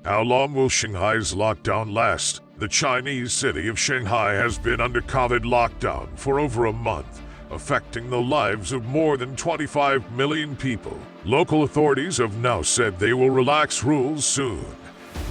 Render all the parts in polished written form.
How long will Shanghai's lockdown last? The Chinese city of Shanghai has been under COVID lockdown for over a month, affecting the lives of more than 25 million people. Local authorities have now said they will relax rules soon,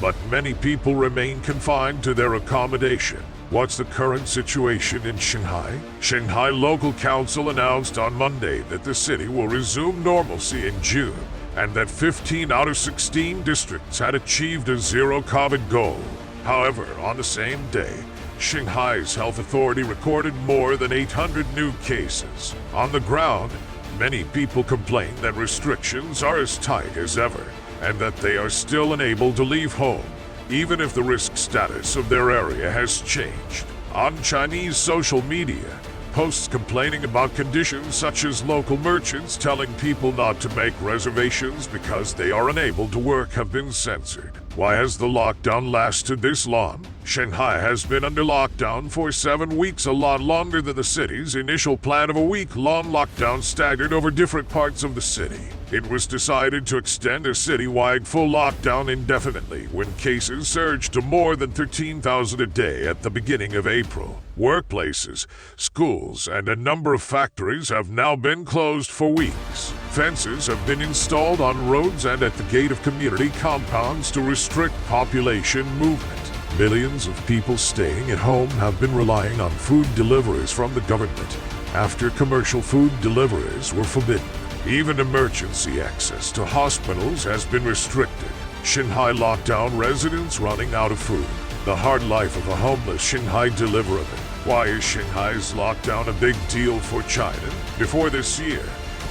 but many people remain confined to their accommodation. What's the current situation in Shanghai? Shanghai Local Council announced on Monday that the city will resume normalcy in June, and that 15 out of 16 districts had achieved a zero COVID goal. However, on the same day, Shanghai's health authority recorded more than 800 new cases. On the ground, many people complain that restrictions are as tight as ever, and that they are still unable to leave home, even if the risk status of their area has changed. On Chinese social media, posts complaining about conditions such as local merchants telling people not to make reservations because they are unable to work have been censored. Why has the lockdown lasted this long? Shanghai has been under lockdown for 7 weeks, a lot longer than the city's initial plan of a week-long lockdown staggered over different parts of the city. It was decided to extend a citywide full lockdown indefinitely when cases surged to more than 13,000 a day at the beginning of April. Workplaces, schools, and a number of factories have now been closed for weeks. Fences have been installed on roads and at the gate of community compounds to restrict population movement. Millions of people staying at home have been relying on food deliveries from the government after commercial food deliveries were forbidden. Even emergency access to hospitals has been restricted. Shanghai lockdown residents running out of food. The hard life of a homeless Shanghai deliverer. Why is Shanghai's lockdown a big deal for China? Before this year,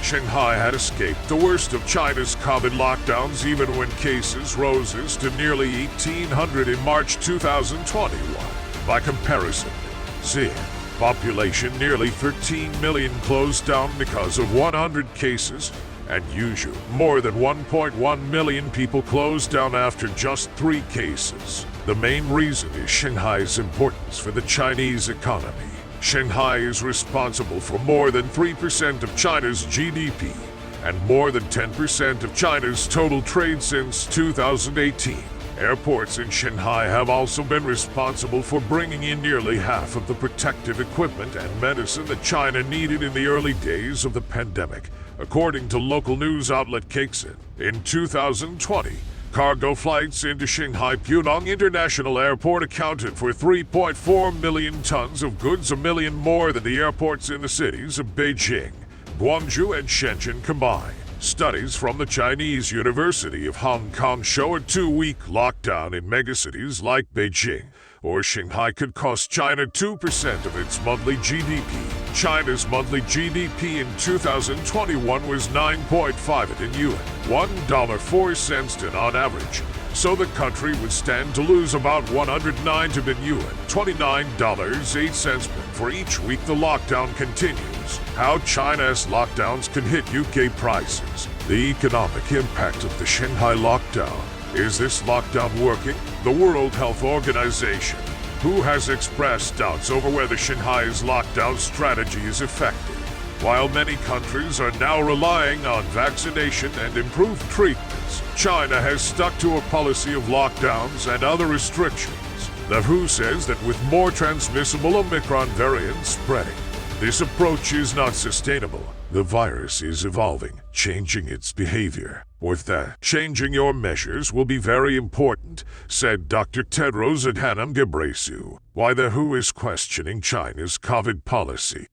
Shanghai had escaped the worst of China's COVID lockdowns even when cases rose to nearly 1,800 in March 2021. By comparison, Xi'an, population nearly 13 million, closed down because of 100 cases, and Yuzhou, more than 1.1 million people closed down after just 3 cases. The main reason is Shanghai's importance for the Chinese economy. Shanghai is responsible for more than 3% of China's GDP and more than 10% of China's total trade since 2018. Airports in Shanghai have also been responsible for bringing in nearly half of the protective equipment and medicine that China needed in the early days of the pandemic, according to local news outlet Caixin. In 2020, cargo flights into Shanghai Pudong International Airport accounted for 3.4 million tons of goods, a million more than the airports in the cities of Beijing, Guangzhou, and Shenzhen combined. Studies from the Chinese University of Hong Kong show a 2-week lockdown in megacities like Beijing or Shanghai could cost China 2% of its monthly GDP. China's monthly GDP in 2021 was 9.5 in yuan, $1.04 on average, so the country would stand to lose about 109 yuan, $29.08 for each week the lockdown continues. How China's lockdowns can hit UK prices. The economic impact of the Shanghai lockdown. Is this lockdown working? The World Health Organization, who has expressed doubts over whether Shanghai's lockdown strategy is effective. While many countries are now relying on vaccination and improved treatments, China has stuck to a policy of lockdowns and other restrictions. The WHO says that with more transmissible Omicron variants spreading, this approach is not sustainable. The virus is evolving, changing its behavior. With that, changing your measures will be very important, said Dr. Tedros Adhanom Ghebreyesus. Why the WHO is questioning China's COVID policy.